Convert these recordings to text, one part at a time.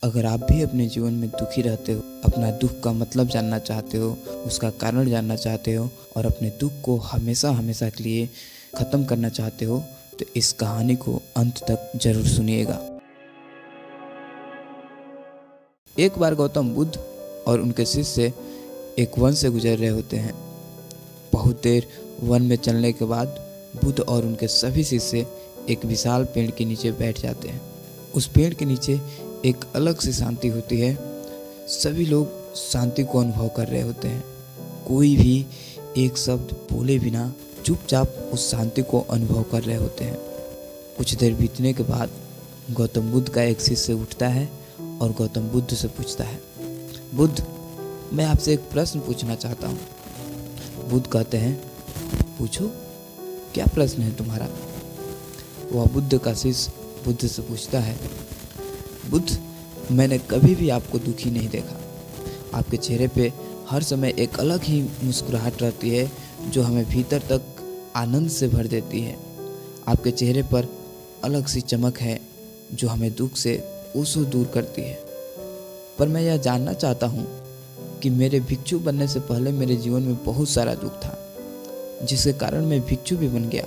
अगर आप भी अपने जीवन में दुखी रहते हो, अपना दुख का मतलब जानना चाहते हो, उसका कारण जानना चाहते हो और अपने दुख को हमेशा हमेशा के लिए ख़त्म करना चाहते हो, तो इस कहानी को अंत तक जरूर सुनिएगा। एक बार गौतम बुद्ध और उनके शिष्य एक वन से गुजर रहे होते हैं। बहुत देर वन में चलने के बाद बुद्ध और उनके सभी शिष्य एक विशाल पेड़ के नीचे बैठ जाते हैं। उस पेड़ के नीचे एक अलग सी शांति होती है। सभी लोग शांति को अनुभव कर रहे होते हैं। कोई भी एक शब्द बोले बिना चुपचाप उस शांति को अनुभव कर रहे होते हैं। कुछ देर बीतने के बाद गौतम बुद्ध का एक शिष्य उठता है और गौतम बुद्ध से पूछता है, बुद्ध, मैं आपसे एक प्रश्न पूछना चाहता हूँ। बुद्ध कहते हैं, पूछो, क्या प्रश्न है तुम्हारा? वह बुद्ध का शिष्य बुद्ध से पूछता है, बुद्ध, मैंने कभी भी आपको दुखी नहीं देखा। आपके चेहरे पे हर समय एक अलग ही मुस्कुराहट रहती है जो हमें भीतर तक आनंद से भर देती है। आपके चेहरे पर अलग सी चमक है जो हमें दुख से कोसों दूर करती है। पर मैं यह जानना चाहता हूँ कि मेरे भिक्षु बनने से पहले मेरे जीवन में बहुत सारा दुख था, जिसके कारण मैं भिक्षु भी बन गया।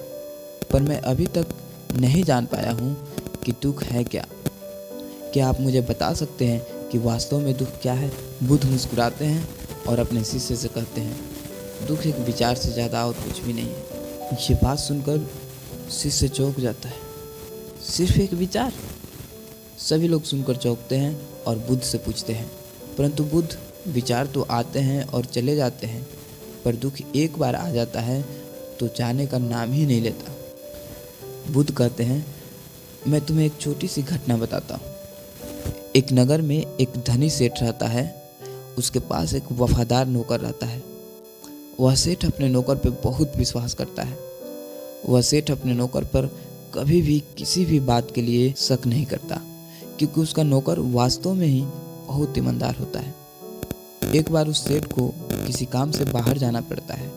पर मैं अभी तक नहीं जान पाया हूँ कि दुख है क्या। क्या आप मुझे बता सकते हैं कि वास्तव में दुख क्या है? बुद्ध मुस्कुराते हैं और अपने शिष्य से कहते हैं, दुख एक विचार से ज़्यादा और कुछ भी नहीं है। ये बात सुनकर शिष्य चौंक जाता है। सिर्फ एक विचार? सभी लोग सुनकर चौंकते हैं और बुद्ध से पूछते हैं, परंतु बुद्ध, विचार तो आते हैं और चले जाते हैं, पर दुख एक बार आ जाता है तो जाने का नाम ही नहीं लेता। बुद्ध कहते हैं, मैं तुम्हें एक छोटी सी घटना बताता हूँ। एक नगर में एक धनी सेठ रहता है। उसके पास एक वफादार नौकर रहता है। वह सेठ अपने नौकर पर बहुत विश्वास करता है। वह सेठ अपने नौकर पर कभी भी किसी भी बात के लिए शक नहीं करता, क्योंकि उसका नौकर वास्तव में ही बहुत ईमानदार होता है। एक बार उस सेठ को किसी काम से बाहर जाना पड़ता है।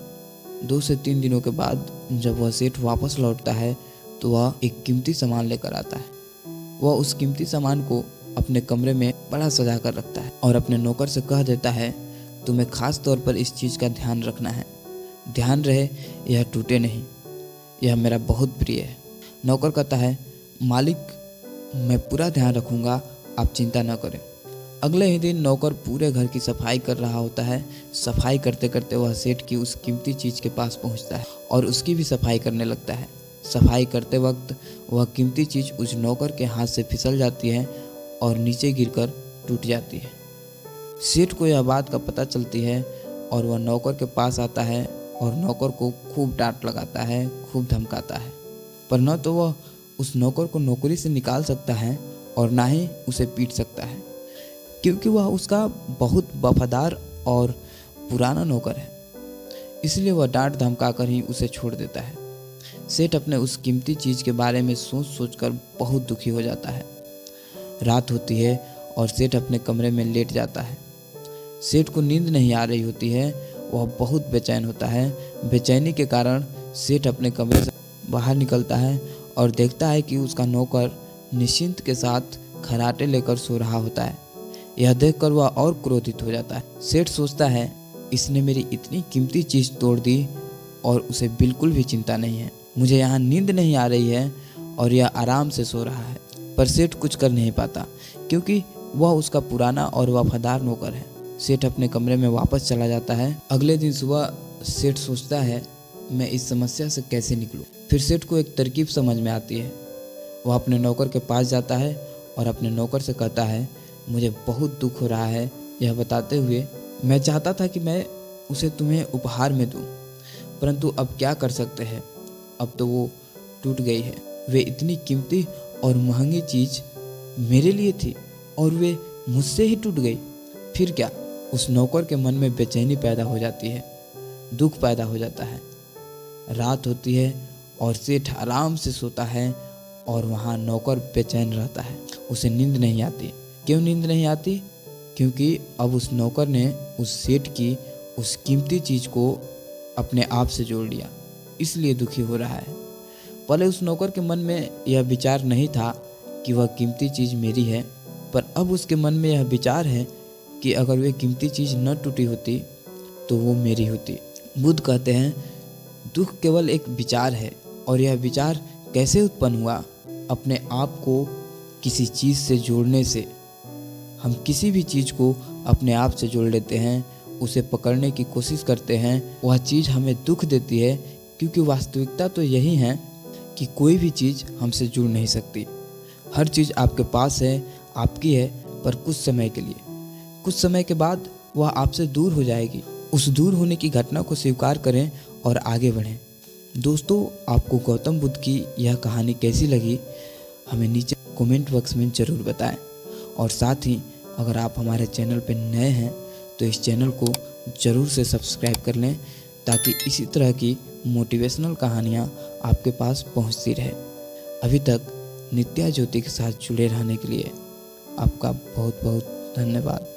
2 से 3 दिनों के बाद जब वह सेठ वापस लौटता है तो वह एक कीमती सामान लेकर आता है। वह उस कीमती सामान को अपने कमरे में बड़ा सजा कर रखता है और अपने नौकर से कह देता है, तुम्हें खास तौर पर इस चीज़ का ध्यान रखना है। ध्यान रहे यह टूटे नहीं, यह मेरा बहुत प्रिय है। नौकर कहता है, मालिक, मैं पूरा ध्यान रखूंगा, आप चिंता न करें। अगले ही दिन नौकर पूरे घर की सफाई कर रहा होता है। सफाई करते करते वह सेठ की उस कीमती चीज़ के पास पहुंचता है और उसकी भी सफाई करने लगता है। सफाई करते वक्त वह कीमती चीज़ उस नौकर के हाथ से फिसल जाती है और नीचे गिरकर टूट जाती है। सेठ को यह बात का पता चलती है और वह नौकर के पास आता है और नौकर को खूब डांट लगाता है, खूब धमकाता है। पर न तो वह उस नौकर को नौकरी से निकाल सकता है और ना ही उसे पीट सकता है, क्योंकि वह उसका बहुत वफादार और पुराना नौकर है। इसलिए वह डांट धमका कर ही उसे छोड़ देता है। सेठ अपने उस कीमती चीज़ के बारे में सोच सोचकर बहुत दुखी हो जाता है। रात होती है और सेठ अपने कमरे में लेट जाता है। सेठ को नींद नहीं आ रही होती है। वह बहुत बेचैन होता है। बेचैनी के कारण सेठ अपने कमरे से बाहर निकलता है और देखता है कि उसका नौकर निश्चिंत के साथ खराटे लेकर सो रहा होता है। यह देखकर वह और क्रोधित हो जाता है। सेठ सोचता है, इसने मेरी इतनी कीमती चीज़ तोड़ दी और उसे बिल्कुल भी चिंता नहीं है। मुझे यहाँ नींद नहीं आ रही है और यह आराम से सो रहा है। पर सेठ कुछ कर नहीं पाता, क्योंकि वह उसका पुराना और वफादार नौकर है। सेठ अपने कमरे में वापस चला जाता है। अगले दिन सुबह सेठ सोचता है, मैं इस समस्या से कैसे निकलूं। फिर सेठ को एक तरकीब समझ में आती है। वह अपने नौकर के पास जाता है और अपने नौकर से कहता है, मुझे बहुत दुख हो रहा है। यह बताते हुए, मैं चाहता था कि मैं उसे तुम्हें उपहार में दूं, परंतु अब क्या कर सकते हैं, अब तो वो टूट गई है। वे इतनी कीमती और महंगी चीज़ मेरे लिए थी और वे मुझसे ही टूट गई। फिर क्या? उस नौकर के मन में बेचैनी पैदा हो जाती है, दुख पैदा हो जाता है। रात होती है और सेठ आराम से सोता है और वहाँ नौकर बेचैन रहता है। उसे नींद नहीं आती। क्यों नींद नहीं आती? क्योंकि अब उस नौकर ने उस सेठ की उस कीमती चीज़ को अपने आप से जोड़ लिया, इसलिए दुखी हो रहा है। पहले उस नौकर के मन में यह विचार नहीं था कि वह कीमती चीज़ मेरी है, पर अब उसके मन में यह विचार है कि अगर वह कीमती चीज़ न टूटी होती तो वो मेरी होती। बुद्ध कहते हैं दुख केवल एक विचार है, और यह विचार कैसे उत्पन्न हुआ? अपने आप को किसी चीज़ से जोड़ने से। हम किसी भी चीज़ को अपने आप से जोड़ लेते हैं, उसे पकड़ने की कोशिश करते हैं, वह चीज़ हमें दुख देती है, क्योंकि वास्तविकता तो यही है कि कोई भी चीज़ हमसे जुड़ नहीं सकती। हर चीज़ आपके पास है, आपकी है, पर कुछ समय के लिए। कुछ समय के बाद वह आपसे दूर हो जाएगी। उस दूर होने की घटना को स्वीकार करें और आगे बढ़ें। दोस्तों, आपको गौतम बुद्ध की यह कहानी कैसी लगी, हमें नीचे कमेंट बॉक्स में ज़रूर बताएं। और साथ ही अगर आप हमारे चैनल पर नए हैं तो इस चैनल को ज़रूर से सब्सक्राइब कर लें, ताकि इसी तरह की मोटिवेशनल कहानियाँ आपके पास पहुँचती रहे। अभी तक नित्या ज्योति के साथ जुड़े रहने के लिए आपका बहुत बहुत धन्यवाद।